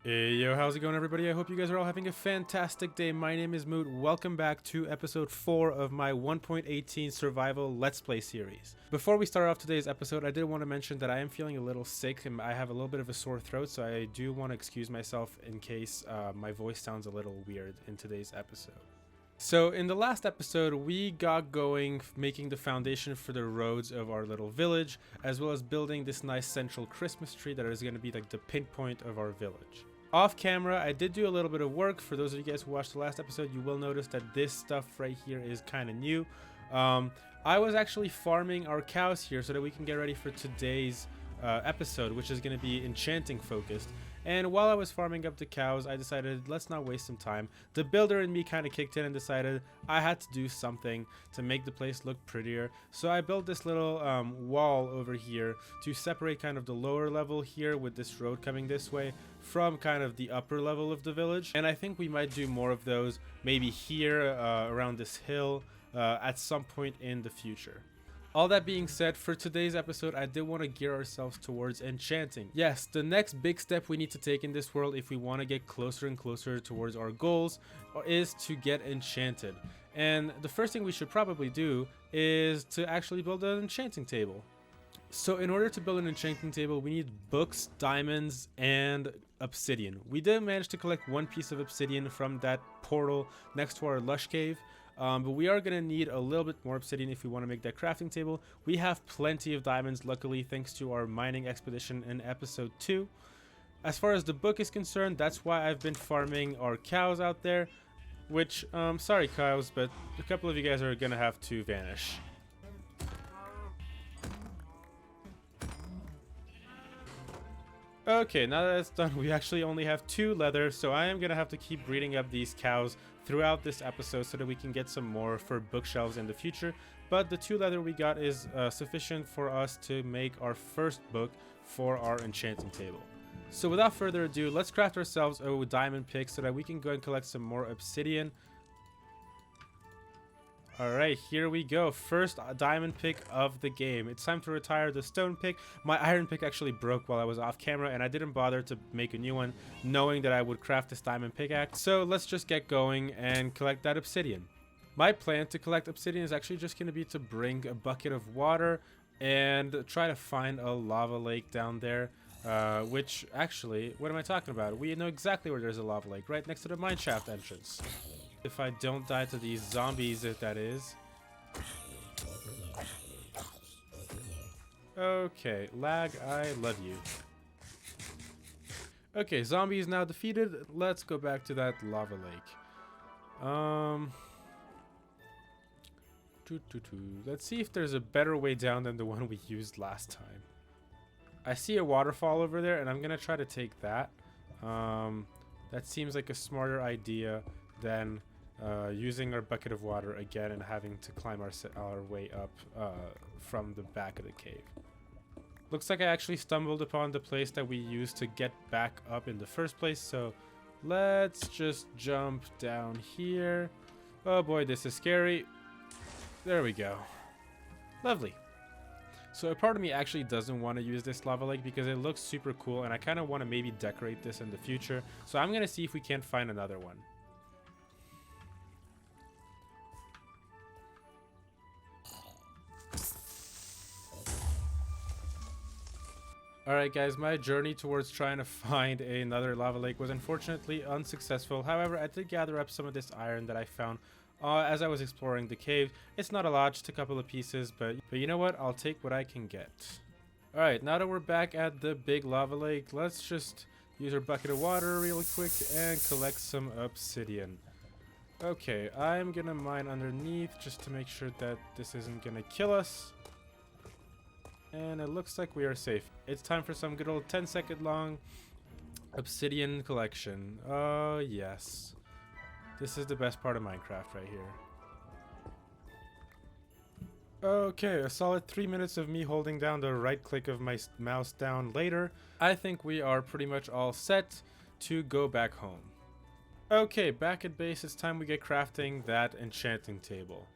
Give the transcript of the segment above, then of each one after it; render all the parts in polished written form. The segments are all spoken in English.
Hey yo, how's it going everybody? I hope you guys are all having a fantastic day. My name is Moot. Welcome back to episode 4 of my 1.18 survival let's play series. Before we start off today's episode, I did want to mention that I am feeling a little sick and I have a little bit of a sore throat, so I do want to excuse myself in case my voice sounds a little weird in today's episode. So in the last episode, we got going making the foundation for the roads of our little village, as well as building this nice central Christmas tree that is going to be like the pinpoint of our village. Off camera, I did do a little bit of work. For those of you guys who watched the last episode, you will notice that this stuff right here is kind of new. I was actually farming our cows here so that we can get ready for today's episode, which is going to be enchanting focused. And while I was farming up the cows, I decided let's not waste some time. The builder in me kind of kicked in and decided I had to do something to make the place look prettier. So I built this little wall over here to separate kind of the lower level here with this road coming this way from kind of the upper level of the village. And I think we might do more of those maybe here around this hill at some point in the future. All that being said, for today's episode, I did want to gear ourselves towards enchanting. Yes, the next big step we need to take in this world if we want to get closer and closer towards our goals is to get enchanted. And the first thing we should probably do is to actually build an enchanting table. So in order to build an enchanting table, we need books, diamonds, and obsidian. We did manage to collect one piece of obsidian from that portal next to our lush cave. But we are going to need a little bit more obsidian if we want to make that crafting table. We have plenty of diamonds, luckily, thanks to our mining expedition in episode 2. As far as the book is concerned, that's why I've been farming our cows out there. Which, sorry cows, but a couple of you guys are going to have to vanish. Okay, now that it's done, we actually only have 2 leather, so I am going to have to keep breeding up these cows throughout this episode so that we can get some more for bookshelves in the future. But the 2 leather we got is sufficient for us to make our first book for our enchanting table. So without further ado, let's craft ourselves a diamond pick so that we can go and collect some more obsidian. Alright, here we go. First diamond pick of the game. It's time to retire the stone pick. My iron pick actually broke while I was off camera and I didn't bother to make a new one knowing that I would craft this diamond pickaxe. So let's just get going and collect that obsidian. My plan to collect obsidian is actually just going to be to bring a bucket of water and try to find a lava lake down there. Which actually, what am I talking about? We know exactly where there's a lava lake, right next to the mineshaft entrance. If I don't die to these zombies, if that is. Okay, lag, I love you. Okay, zombies now defeated. Let's go back to that lava lake. Let's see if there's a better way down than the one we used last time. I see a waterfall over there, and I'm gonna try to take that. That seems like a smarter idea than using our bucket of water again and having to climb our way up from the back of the cave. Looks like I actually stumbled upon the place that we used to get back up in the first place, so let's just jump down here. Oh boy, this is scary. There we go. Lovely. So a part of me actually doesn't want to use this lava lake because it looks super cool and I kind of want to maybe decorate this in the future. So I'm going to see if we can't find another one. Alright guys, my journey towards trying to find another lava lake was unfortunately unsuccessful. However, I did gather up some of this iron that I found as I was exploring the cave. It's not a lot, just a couple of pieces, but you know what? I'll take what I can get. Alright, now that we're back at the big lava lake, let's just use our bucket of water really quick and collect some obsidian. Okay, I'm gonna mine underneath just to make sure that this isn't gonna kill us. And it looks like we are safe. It's time for some good old 10-second long obsidian collection. Oh, yes. This is the best part of Minecraft right here. Okay, a solid 3 minutes of me holding down the right click of my mouse down later. I think we are pretty much all set to go back home. Okay, back at base, it's time we get crafting that enchanting table.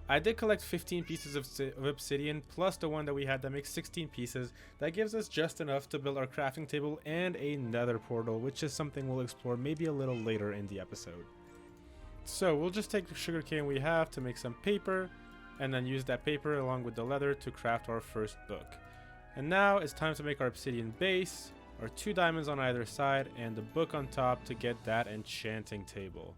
I did collect 15 pieces of obsidian plus the one that we had that makes 16 pieces. That gives us just enough to build our crafting table and a nether portal, which is something we'll explore maybe a little later in the episode. So we'll just take the sugarcane we have to make some paper, and then use that paper along with the leather to craft our first book. And now it's time to make our obsidian base, our 2 diamonds on either side, and the book on top to get that enchanting table.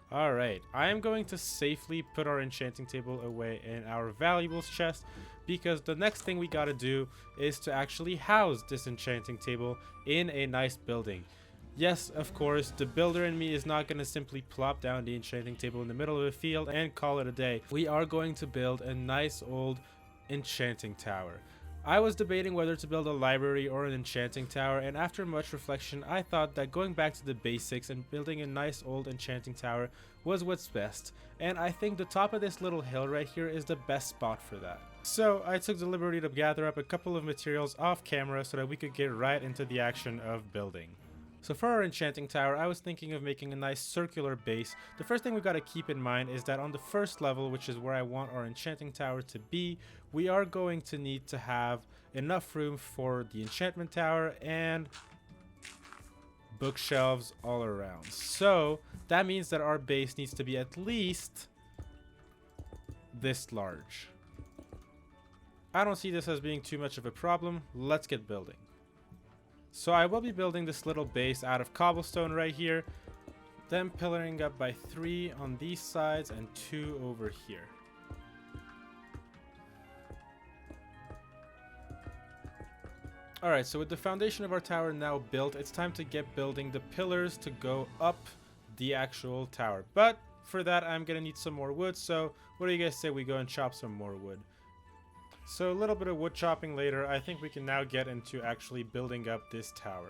Alright, I am going to safely put our enchanting table away in our valuables chest, because the next thing we gotta do is to actually house this enchanting table in a nice building. Yes, of course, the builder in me is not going to simply plop down the enchanting table in the middle of a field and call it a day. We are going to build a nice old enchanting tower. I was debating whether to build a library or an enchanting tower, and after much reflection I thought that going back to the basics and building a nice old enchanting tower was what's best, and I think the top of this little hill right here is the best spot for that. So I took the liberty to gather up a couple of materials off camera so that we could get right into the action of building. So for our enchanting tower, I was thinking of making a nice circular base. The first thing we got to keep in mind is that on the first level, which is where I want our enchanting tower to be, we are going to need to have enough room for the enchantment tower and bookshelves all around. So that means that our base needs to be at least this large. I don't see this as being too much of a problem. Let's get building. So I will be building this little base out of cobblestone right here, then pillaring up by 3 on these sides and 2 over here. Alright, so with the foundation of our tower now built, it's time to get building the pillars to go up the actual tower. But for that, I'm going to need some more wood, so what do you guys say we go and chop some more wood? So a little bit of wood chopping later, I think we can now get into actually building up this tower.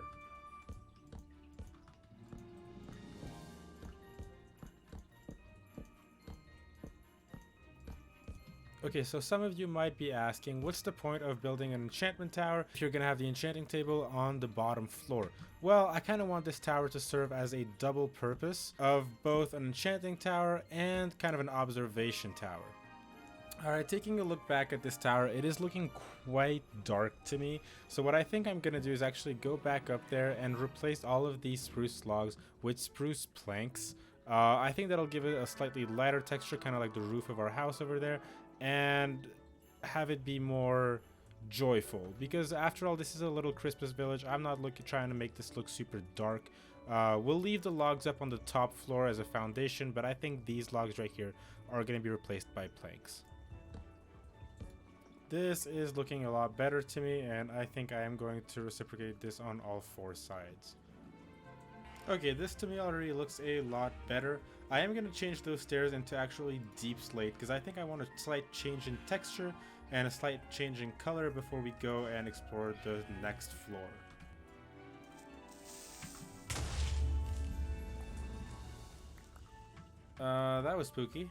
Okay, so some of you might be asking, what's the point of building an enchantment tower if you're going to have the enchanting table on the bottom floor? Well, I kind of want this tower to serve as a double purpose of both an enchanting tower and kind of an observation tower. Alright, taking a look back at this tower, it is looking quite dark to me. So what I think I'm going to do is actually go back up there and replace all of these spruce logs with spruce planks. I think that'll give it a slightly lighter texture, kind of like the roof of our house over there, and have it be more joyful. Because after all, this is a little Christmas village. I'm not trying to make this look super dark. We'll leave the logs up on the top floor as a foundation, but I think these logs right here are going to be replaced by planks. This is looking a lot better to me, and I think I am going to reciprocate this on all 4 sides. Okay, this to me already looks a lot better. I am going to change those stairs into actually deep slate, because I think I want a slight change in texture and a slight change in color before we go and explore the next floor. That was spooky.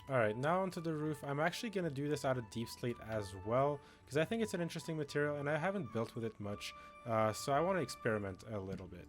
Alright, now onto the roof. I'm actually going to do this out of deep slate as well, because I think it's an interesting material and I haven't built with it much, so I want to experiment a little bit.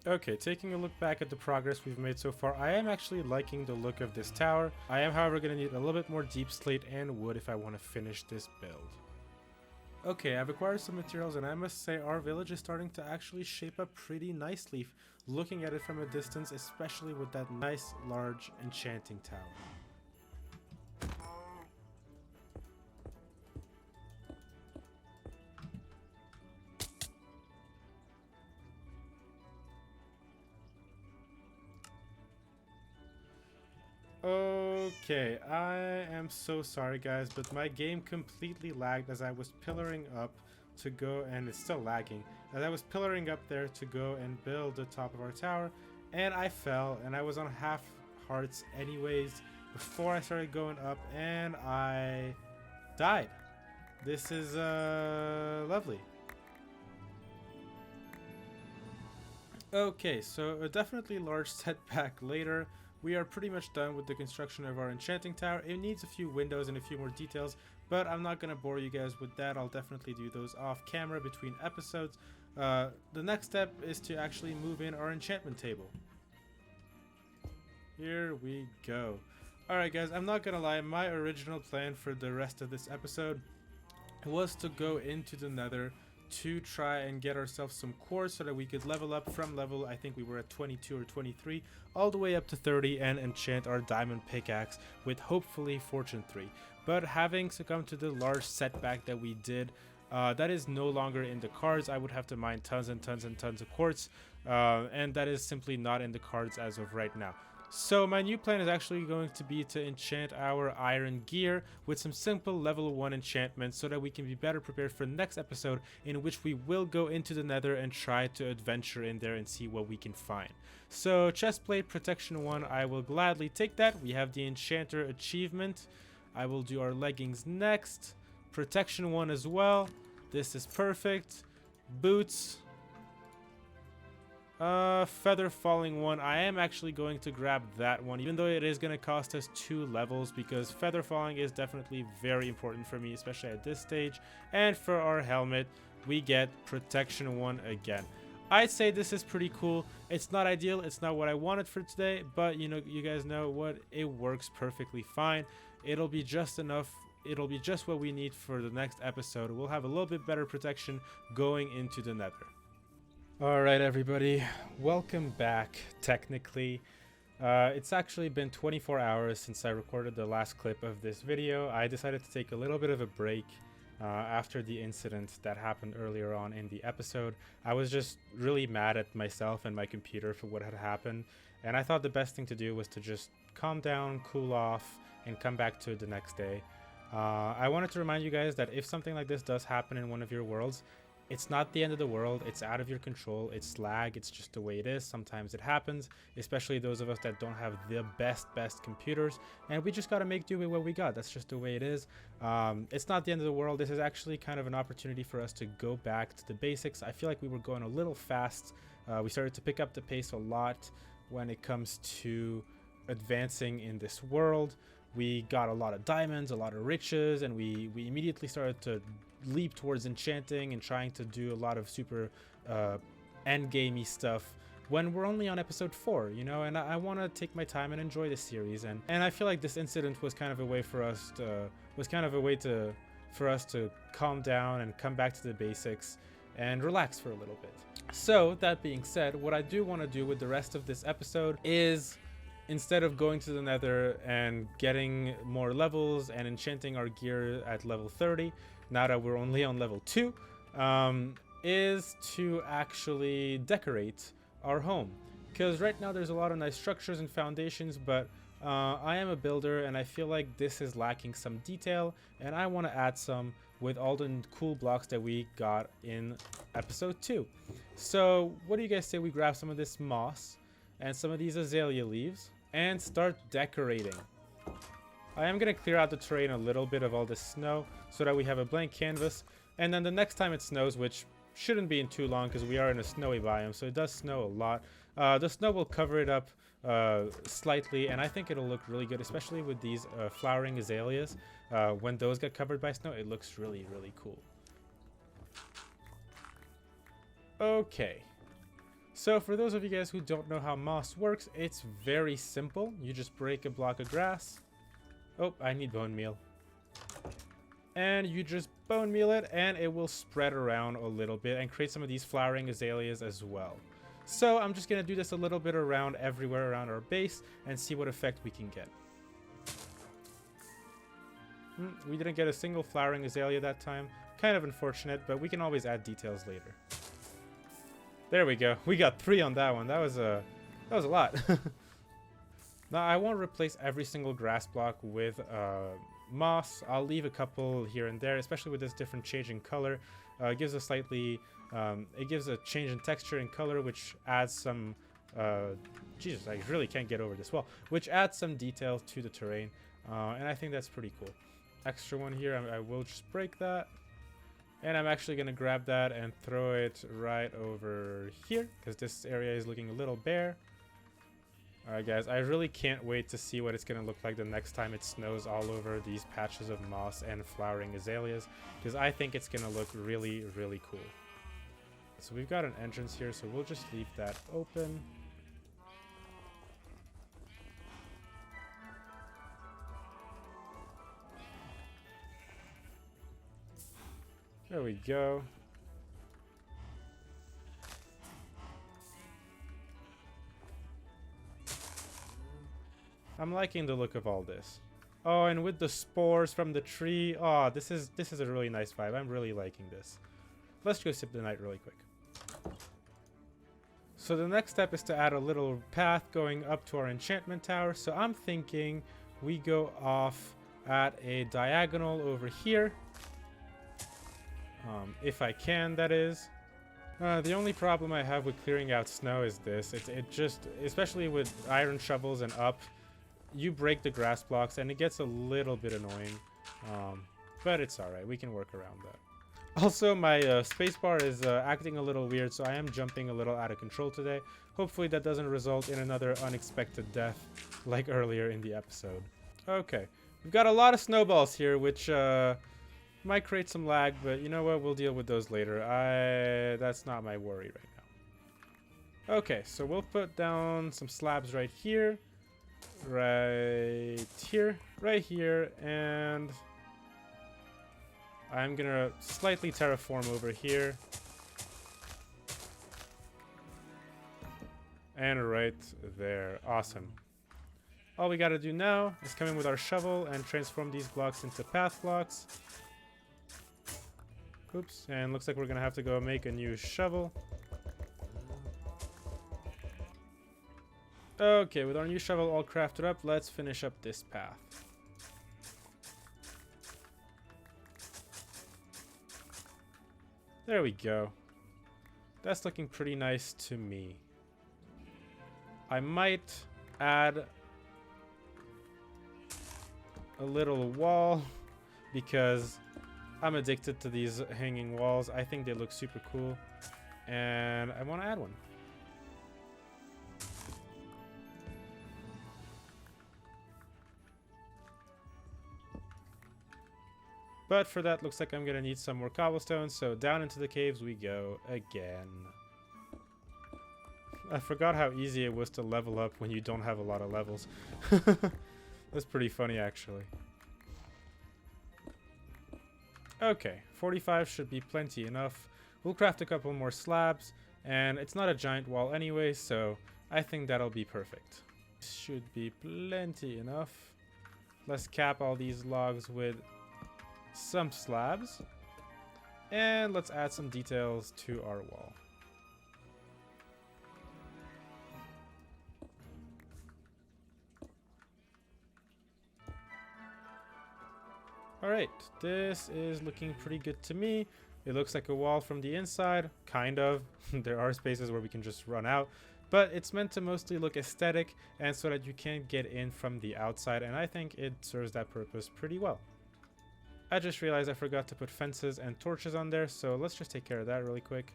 Okay, taking a look back at the progress we've made so far, I am actually liking the look of this tower. I am, however, going to need a little bit more deep slate and wood if I want to finish this build. Okay, I've acquired some materials, and I must say our village is starting to actually shape up pretty nicely, looking at it from a distance, especially with that nice, large, enchanting tower. Okay, I am so sorry guys, but my game completely lagged as I was pillaring up to go, and it's still lagging, as I was pillaring up there to go and build the top of our tower, and I fell, and I was on half hearts anyways before I started going up, and I died. This is lovely. Okay, so a definitely large setback later. We are pretty much done with the construction of our enchanting tower. It needs a few windows and a few more details, but I'm not going to bore you guys with that. I'll definitely do those off camera between episodes. The next step is to actually move in our enchantment table. Here we go. Alright guys, I'm not going to lie, my original plan for the rest of this episode was to go into the nether to try and get ourselves some quartz so that we could level up from level, I think we were at 22 or 23, all the way up to 30 and enchant our diamond pickaxe with hopefully fortune 3. But having succumbed to the large setback that we did, that is no longer in the cards. I would have to mine tons and tons and tons of quartz, and that is simply not in the cards as of right now. So my new plan is actually going to be to enchant our iron gear with some simple level 1 enchantments so that we can be better prepared for the next episode, in which we will go into the nether and try to adventure in there and see what we can find. So chestplate protection 1, I will gladly take that. We have the enchanter achievement. I will do our leggings next. Protection 1 as well. This is perfect. Boots. Feather falling 1. I am actually going to grab that one, even though it is going to cost us 2 levels, because feather falling is definitely very important for me, especially at this stage. And for our helmet, we get protection 1 again. I'd say this is pretty cool. It's not ideal, it's not what I wanted for today, but you know, you guys know what, it works perfectly fine. It'll be just enough. It'll be just what we need for the next episode. We'll have a little bit better protection going into the nether. Alright everybody, welcome back. Technically, it's actually been 24 hours since I recorded the last clip of this video. I decided to take a little bit of a break after the incident that happened earlier on in the episode. I was just really mad at myself and my computer for what had happened, and I thought the best thing to do was to just calm down, cool off, and come back to it the next day. I wanted to remind you guys that if something like this does happen in one of your worlds, it's not the end of the world. It's out of your control. It's lag. It's just the way it is. Sometimes it happens, especially those of us that don't have the best computers, and we just got to make do with what we got. That's just the way it is. It's not the end of the world. This is actually kind of an opportunity for us to go back to the basics. I feel like we were going a little fast. We started to pick up the pace a lot when it comes to advancing in this world. We got a lot of diamonds, a lot of riches, and we immediately started to leap towards enchanting and trying to do a lot of super endgamey stuff when we're only on episode 4, you know, and I want to take my time and enjoy this series, and I feel like this incident was kind of a way for us to calm down and come back to the basics and relax for a little bit. So that being said, what I do want to do with the rest of this episode is, instead of going to the nether and getting more levels and enchanting our gear at level 30, now that we're only on level 2, is to actually decorate our home. Because right now there's a lot of nice structures and foundations, but I am a builder and I feel like this is lacking some detail, and I want to add some with all the cool blocks that we got in episode 2. So what do you guys say we grab some of this moss and some of these azalea leaves and start decorating? I am going to clear out the terrain a little bit of all this snow so that we have a blank canvas, and then the next time it snows, which shouldn't be in too long because we are in a snowy biome, so it does snow a lot, the snow will cover it up slightly, and I think it'll look really good, especially with these flowering azaleas. When those get covered by snow, it looks really, really cool. Okay. So for those of you guys who don't know how moss works, it's very simple. You just break a block of grass. Oh, I need bone meal. And you just bone meal it, and it will spread around a little bit and create some of these flowering azaleas as well. So I'm just going to do this a little bit around everywhere around our base and see what effect we can get. We didn't get a single flowering azalea that time. Kind of unfortunate, but we can always add details later. There we go. We got 3 on that one. That was a lot. Now I won't replace every single grass block with moss. I'll leave a couple here and there, especially with this different change in color. It gives a slightly, it gives a change in texture and color, which adds some. Jesus, I really can't get over this wall. Which adds some detail to the terrain, and I think that's pretty cool. Extra one here. I will just break that. And I'm actually going to grab that and throw it right over here because this area is looking a little bare. Alright guys, I really can't wait to see what it's going to look like the next time it snows all over these patches of moss and flowering azaleas, because I think it's going to look really, really cool. So we've got an entrance here, so we'll just leave that open. There we go. I'm liking the look of all this. Oh, and with the spores from the tree. Oh, this is a really nice vibe. I'm really liking this. Let's go sip the night really quick. So the next step is to add a little path going up to our enchantment tower. So I'm thinking we go off at a diagonal over here. If I can, that is. The only problem I have with clearing out snow is this. It just, especially with iron shovels and up, you break the grass blocks and it gets a little bit annoying. But it's alright, we can work around that. Also, my spacebar is acting a little weird, so I am jumping a little out of control today. Hopefully that doesn't result in another unexpected death like earlier in the episode. Okay, we've got a lot of snowballs here, which might create some lag, but you know what? We'll deal with those later. That's not my worry right now. Okay, so we'll put down some slabs right here, right here, and I'm gonna slightly terraform over here. And right there. Awesome. All we gotta do now is come in with our shovel and transform these blocks into path blocks. Oops, and looks like we're gonna have to go make a new shovel. Okay, with our new shovel all crafted up, let's finish up this path. There we go. That's looking pretty nice to me. I might add a little wall because I'm addicted to these hanging walls. I think they look super cool and I want to add one. But for that, looks like I'm gonna need some more cobblestone, so down into the caves we go again. I forgot how easy it was to level up when you don't have a lot of levels. That's pretty funny, actually. Okay, 45 should be plenty enough. We'll craft a couple more slabs, and it's not a giant wall anyway, so I think that'll be perfect. Should be plenty enough. Let's cap all these logs with some slabs, and let's add some details to our wall. Alright, this is looking pretty good to me. It looks like a wall from the inside, kind of. There are spaces where we can just run out, but it's meant to mostly look aesthetic and so that you can't get in from the outside, and I think it serves that purpose pretty well. I just realized I forgot to put fences and torches on there, so let's just take care of that really quick.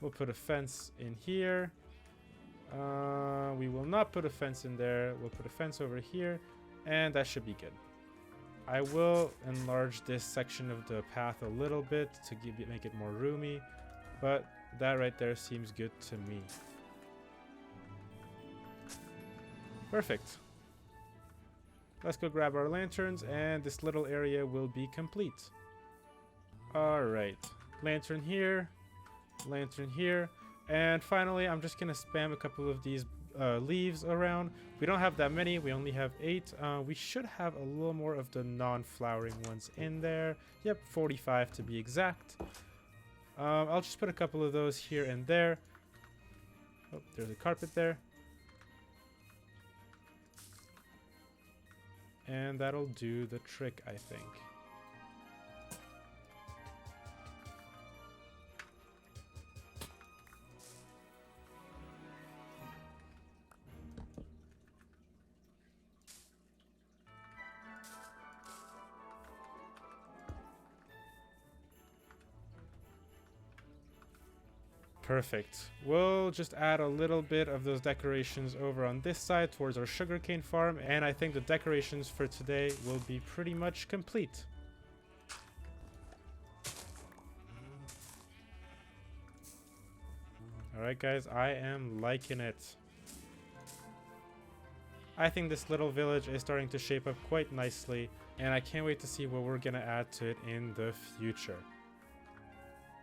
We'll put a fence in here. We will not put a fence in there. We'll put a fence over here, and that should be good. I will enlarge this section of the path a little bit to make it more roomy, but that right there seems good to me. Perfect. Let's go grab our lanterns, and this little area will be complete. Alright, lantern here, and finally I'm just gonna spam a couple of these leaves around. We don't have that many, we only have 8. We should have a little more of the non-flowering ones in there. Yep, 45 to be exact. I'll just put a couple of those here and there. Oh, there's a carpet there. And that'll do the trick, I think. Perfect. We'll just add a little bit of those decorations over on this side towards our sugarcane farm, and I think the decorations for today will be pretty much complete. Alright guys, I am liking it. I think this little village is starting to shape up quite nicely, and I can't wait to see what we're going to add to it in the future.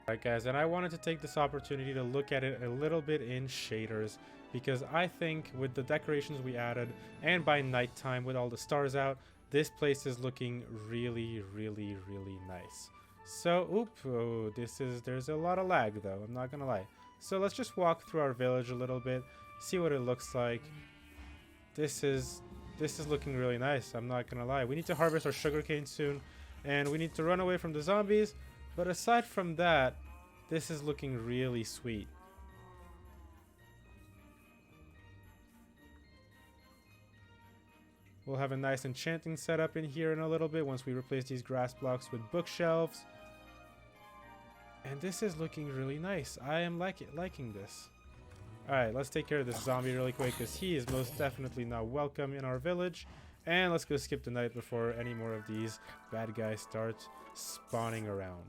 Alright guys, and I wanted to take this opportunity to look at it a little bit in shaders, because I think with the decorations we added, and by nighttime with all the stars out, this place is looking really nice. So, there's a lot of lag though, I'm not gonna lie. So let's just walk through our village a little bit, see what it looks like. This is looking really nice, I'm not gonna lie. We need to harvest our sugarcane soon, and we need to run away from the zombies. But aside from that, this is looking really sweet. We'll have a nice enchanting setup in here in a little bit once we replace these grass blocks with bookshelves. And this is looking really nice. I am liking this. Alright, let's take care of this zombie really quick, because he is most definitely not welcome in our village. And let's go skip the night before any more of these bad guys start spawning around.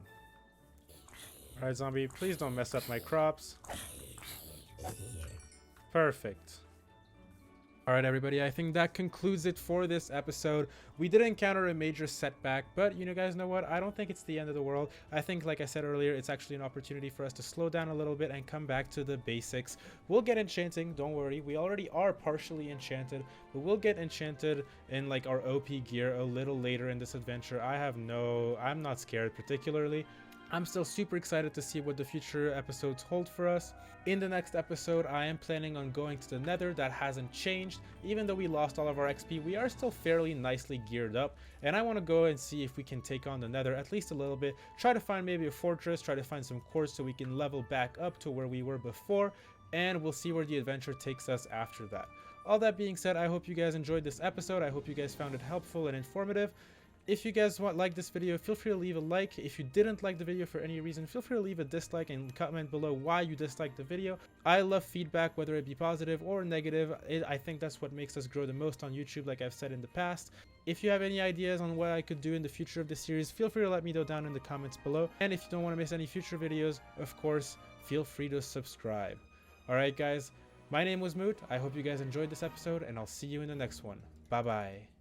Alright, zombie, please don't mess up my crops. Perfect. Alright everybody, I think that concludes it for this episode. We did encounter a major setback, but you guys know what? I don't think it's the end of the world. I think, like I said earlier, it's actually an opportunity for us to slow down a little bit and come back to the basics. We'll get enchanting, don't worry. We already are partially enchanted, but we'll get enchanted in like our OP gear a little later in this adventure. I'm not scared particularly. I'm still super excited to see what the future episodes hold for us. In the next episode, I am planning on going to the Nether. That hasn't changed. Even though we lost all of our XP, we are still fairly nicely geared up. And I want to go and see if we can take on the Nether at least a little bit. Try to find maybe a fortress, try to find some quartz so we can level back up to where we were before. And we'll see where the adventure takes us after that. All that being said, I hope you guys enjoyed this episode. I hope you guys found it helpful and informative. If you guys like this video, feel free to leave a like. If you didn't like the video for any reason, feel free to leave a dislike and comment below why you disliked the video. I love feedback, whether it be positive or negative. I think that's what makes us grow the most on YouTube, like I've said in the past. If you have any ideas on what I could do in the future of the series, feel free to let me know down in the comments below. And if you don't want to miss any future videos, of course, feel free to subscribe. Alright guys, my name was Moot. I hope you guys enjoyed this episode, and I'll see you in the next one. Bye bye.